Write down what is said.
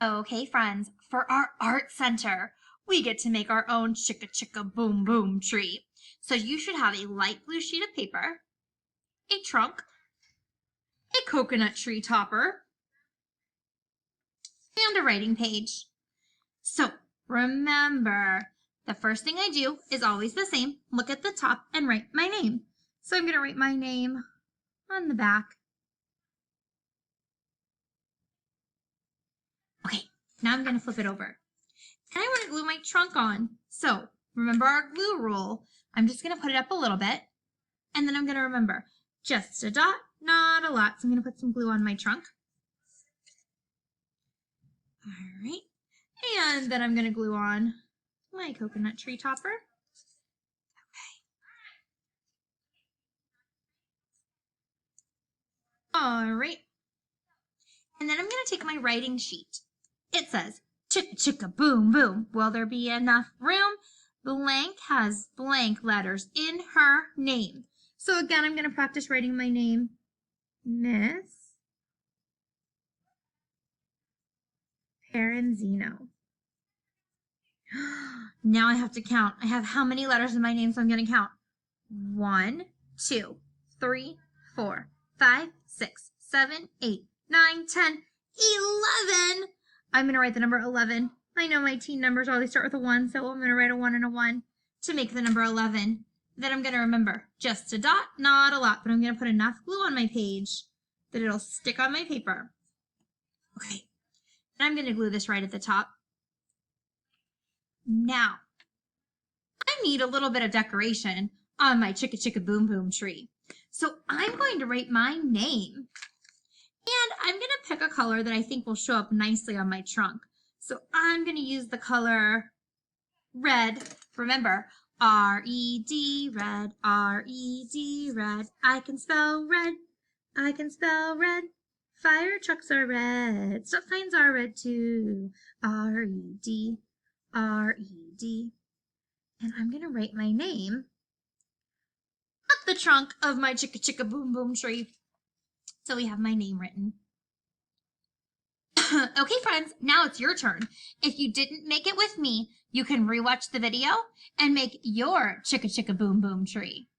Okay, friends, for our art center, we get to make our own chicka chicka boom boom tree. So you should have a light blue sheet of paper, a trunk, a coconut tree topper, and a writing page. So remember, the first thing I do is always the same. Look at the top and write my name. So I'm going to write my name on the back. Okay, now I'm going to flip it over. And I want to glue my trunk on. So remember our glue rule. I'm just going to put it up a little bit. And then I'm going to remember just a dot, not a lot. So I'm going to put some glue on my trunk. All right. And then I'm going to glue on my coconut tree topper. Okay. All right. And then I'm going to take my writing sheet. It says, chicka chicka boom boom. Will there be enough room? Blank has blank letters in her name. So again, I'm going to practice writing my name. Miss Peranzino. Now I have to count. I have how many letters in my name, so I'm going to count. 1, 2, 3, 4, 5, 6, 7, 8, 9, 10, 11. I'm going to write the number 11. I know my teen numbers always start with a 1, so I'm going to write a 1 and a 1 to make the number 11. Then I'm going to remember just a dot, not a lot, but I'm going to put enough glue on my page that it'll stick on my paper. Okay, and I'm going to glue this right at the top. Now, I need a little bit of decoration on my chicka chicka boom boom tree. So I'm going to write my name, and I'm going to pick a color that I think will show up nicely on my trunk. So I'm going to use the color red. Remember, R-E-D, red, R-E-D, red. I can spell red, I can spell red. Fire trucks are red, stop signs are red too. R-E-D, R-E-D. And I'm going to write my name up the trunk of my chicka chicka boom boom tree. So we have my name written. Okay, friends, now it's your turn. If you didn't make it with me, you can rewatch the video and make your chicka chicka boom boom tree.